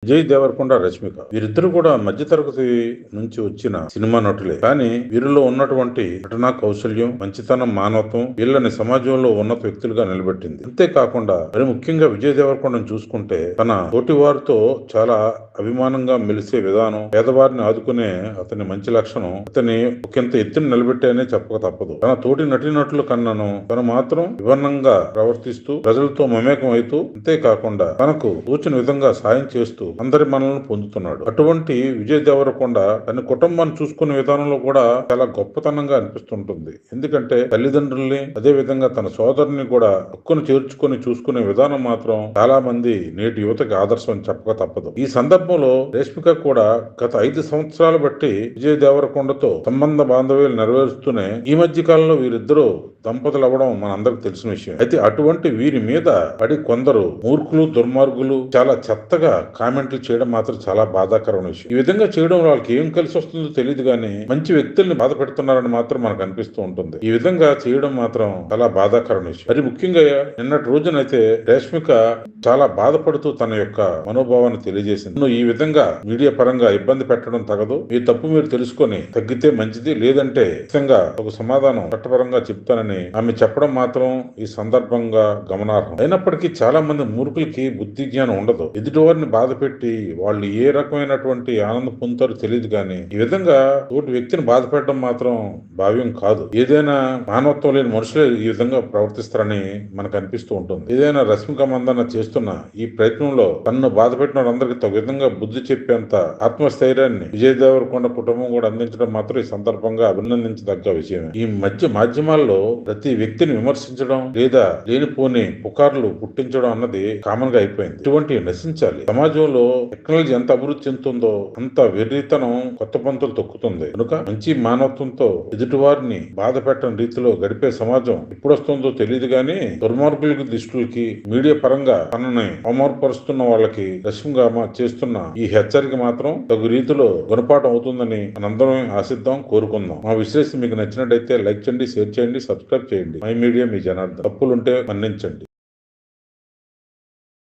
విజయ్ దేవరకొండ, రష్మిక వీరిద్దరు కూడా మధ్యతరగతి నుంచి వచ్చిన సినిమా నటులే. కానీ వీరిలో ఉన్నటువంటి నటనా కౌశల్యం, మంచితనం, మానవత్వం వీళ్ళని సమాజంలో ఉన్నత వ్యక్తులుగా నిలబెట్టింది. అంతేకాకుండా మరి ముఖ్యంగా విజయ్ దేవరకొండను చూసుకుంటే తన తోటి వారితో చాలా అభిమానంగా మెలిసే విధానం, పేదవారిని ఆదుకునే అతని మంచి లక్షణం అతని ఒకంత ఎత్తుని నిలబెట్టానే చెప్పక తప్పదు. తన తోటి నటీనటుల కన్నాను తను మాత్రం విభిన్నంగా ప్రవర్తిస్తూ ప్రజలతో మమేకం అవుతూ, అంతేకాకుండా తనకు తోచిన విధంగా సాయం చేస్తూ అందరి మనల్ని పొందుతున్నాడు. అటువంటి విజయ్ దేవరకొండ తన కుటుంబాన్ని చూసుకునే విధానంలో కూడా చాలా గొప్పతనంగా అనిపిస్తుంటుంది. ఎందుకంటే తల్లిదండ్రుల్ని, అదే విధంగా తన సోదరుని కూడా హక్కును చేర్చుకొని చూసుకునే విధానం మాత్రం చాలా మంది నేటి యువతకి ఆదర్శం అని చెప్పక తప్పదు. ఈ సందర్భంలో రష్మిక కూడా గత 5 సంవత్సరాలు బట్టి విజయ్ దేవరకొండతో సంబంధ బాంధవ్యాలు నెరవేరుస్తూనే ఈ మధ్య కాలంలో వీరిద్దరూ దంపతులు అవ్వడం మనందరికి తెలిసిన విషయం. అయితే అటువంటి వీరి మీద పడి కొందరు మూర్ఖులు, దుర్మార్గులు చాలా చెత్తగా కామెంట్లు చేయడం మాత్రం చాలా బాధాకరమైన విషయం. ఈ విధంగా చేయడం వాళ్ళకి ఏం కలిసి వస్తుందో తెలియదు కానీ మంచి వ్యక్తుల్ని బాధ పెడుతున్నారని మాత్రం మనకు అనిపిస్తూ ఉంటుంది. ఈ విధంగా చేయడం మాత్రం చాలా బాధాకరమైన విషయం. మరి ముఖ్యంగా నిన్నటి రోజునైతే రష్మిక చాలా బాధపడుతూ తన యొక్క మనోభావాన్ని తెలియజేసింది. నువ్వు ఈ విధంగా మీడియా పరంగా ఇబ్బంది పెట్టడం తగదు. మీ తప్పు మీరు తెలుసుకొని తగ్గితే మంచిది, లేదంటే ఖచ్చితంగా ఒక సమాధానం చట్టపరంగా చెప్తానని ఆమె చెప్పడం మాత్రం ఈ సందర్భంగా గమనార్హం. అయినప్పటికీ చాలా మంది మూర్ఖులకి బుద్ధి జ్ఞానం ఉండదు. ఎదుటివారిని బాధ పెట్టి వాళ్ళు ఏ రకమైనటువంటి ఆనందం పొందుతారో తెలియదు కానీ ఈ విధంగా తోటి వ్యక్తిని బాధ పెట్టడం మాత్రం భావ్యం కాదు. ఏదైనా మానవత్వం లేని మనుషులే ఈ విధంగా ప్రవర్తిస్తారని మనకు అనిపిస్తూ ఉంటుంది. ఏదైనా రష్మిక మందన్న చేస్తున్న ఈ ప్రయత్నంలో తనను బాధ పెట్టిన వాళ్ళందరికీ తగు విధంగా బుద్ధి చెప్పేంత ఆత్మస్థైర్యాన్ని విజయ్ దేవరకొండ కుటుంబం కూడా అందించడం మాత్రం ఈ సందర్భంగా అభినందించదగ్గ విషయమే. ఈ మధ్య మాధ్యమాల్లో ప్రతి వ్యక్తిని విమర్శించడం లేదా లేనిపోని పుకార్లు పుట్టించడం అన్నది కామన్ గా అయిపోయింది. ఇటువంటి నశించాలి. సమాజంలో టెక్నాలజీ ఎంత అభివృద్ధి చెందుతుందో అంత వెర్రితనం కొత్త పంతులు తొక్కుతుంది. కనుక మంచి మానవత్వంతో ఎదుటివారిని బాధ పెట్టని రీతిలో గడిపే సమాజం ఎప్పుడొస్తుందో తెలియదు గానీ దుర్మార్గులకి, దుష్టులకి మీడియా పరంగా తనని అవమానపరుస్తున్న వాళ్ళకి రష్మిగా చేస్తున్న ఈ హెచ్చరిక మాత్రం తగు రీతిలో గుణపాఠం అవుతుందని మనందరం ఆశిద్దాం, కోరుకుందాం. మా విశ్లేషణ మీకు నచ్చినట్టయితే లైక్ చేయండి, షేర్ చేయండి, సబ్స్క్రైబ్ చేయండి. మై మీడియా, మీ జనార్దన్. తప్పులుంటే మన్నించండి.